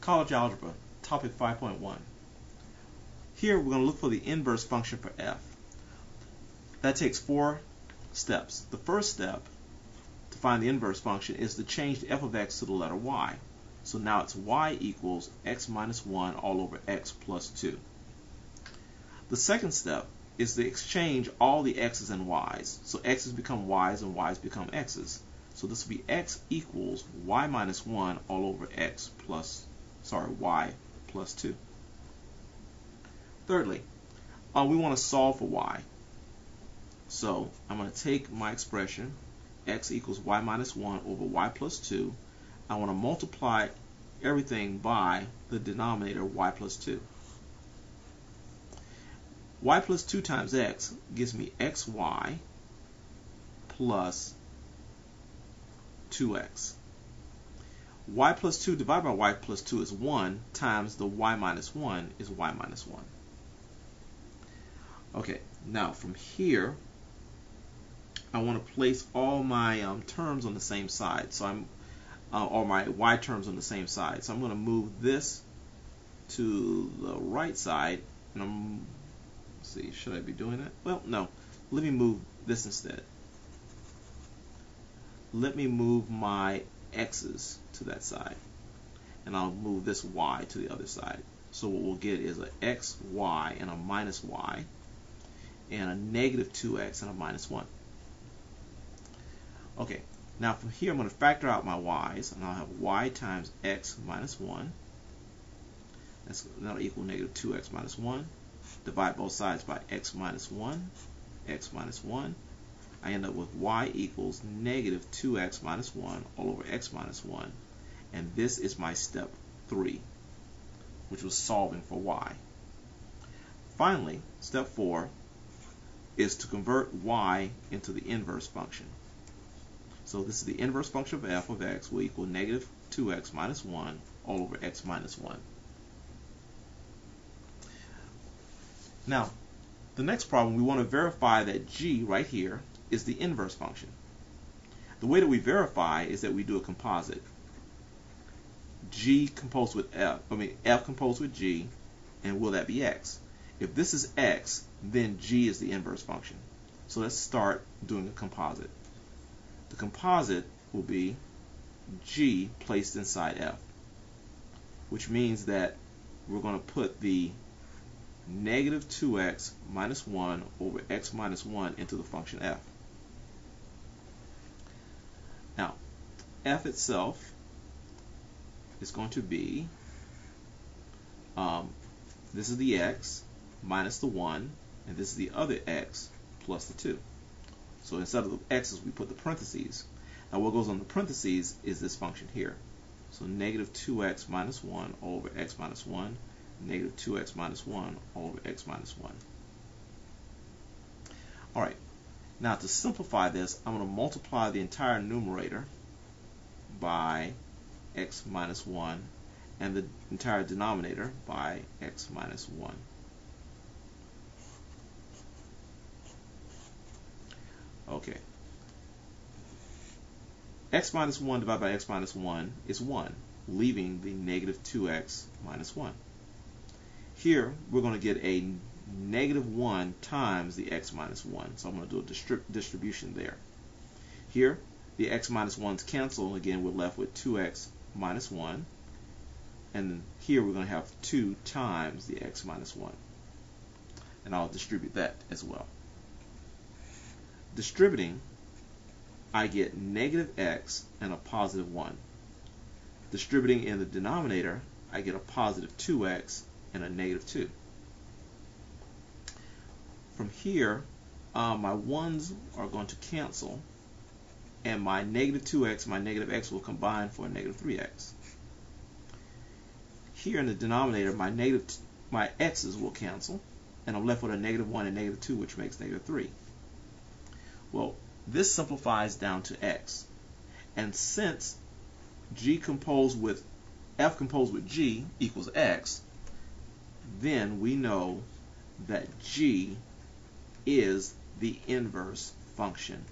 College Algebra, Topic 5.1. Here we're going to look for the inverse function for f. That takes 4 steps. The first step to find the inverse function is to change the f of x to the letter y. So now it's y equals x minus 1 all over x plus 2. The second step is to exchange all the x's and y's. So x's become y's and y's become x's. So this will be x equals y minus 1 all over x plus, y plus 2. Thirdly, we want to solve for y. So I'm going to take my expression x equals y minus 1 over y plus 2. I want to multiply everything by the denominator y plus 2. Y plus 2 times x gives me xy plus 2x. Y plus 2 divided by y plus 2 is 1 times the y minus 1 is y minus 1. Okay, now from here I want to place all my terms on the same side. So I'm or my y terms on the same side. So I'm going to move this to the right side, and let's see, should I be doing that? Well, no. Let me move this instead. Let me move my x's to that side, and I'll move this y to the other side. So what we'll get is a x, y, and a minus y, and a negative 2x and a minus 1. Okay, now from here I'm going to factor out my y's, and I'll have y times x minus 1. That'll equal negative 2x minus 1. Divide both sides by x minus 1, x minus 1. I end up with y equals negative 2x minus 1 all over x minus 1. And this is my step 3, which was solving for y. Finally, step 4 is to convert y into the inverse function. So this is the inverse function of f of x will equal negative 2x minus 1 all over x minus 1. Now, the next problem, we want to verify that g right here is the inverse function. The way that we verify is that we do a composite. G composed with f, f composed with g, and will that be x? If this is x, then g is the inverse function. So let's start doing a composite. The composite will be g placed inside f, which means that we're going to put the negative 2x minus 1 over x minus 1 into the function f. Now, f itself is going to be, this is the x minus the 1, and this is the other x plus the 2. So instead of the x's, we put the parentheses. Now what goes on the parentheses is this function here. So negative 2x minus 1 all over x minus 1, negative 2x minus 1 all over x minus 1. Alright, now to simplify this, I'm going to multiply the entire numerator by x minus 1 and the entire denominator by x minus 1. Okay. X minus 1 divided by x minus 1 is 1, leaving the negative 2x minus 1. Here, we're going to get a negative 1 times the x minus 1. So I'm going to do a distribution there. Here, the x minus 1's cancel. Again, we're left with 2x minus 1. And here, we're going to have 2 times the x minus 1. And I'll distribute that as well. Distributing, I get negative x and a positive 1. Distributing in the denominator, I get a positive 2x and a negative 2. From here, my 1's are going to cancel, and my negative 2x and my negative x will combine for a negative 3x. Here in the denominator, my x's will cancel, and I'm left with a negative 1 and negative 2, which makes negative 3. Well, this simplifies down to x. And since f composed with g equals x, then we know that g is the inverse function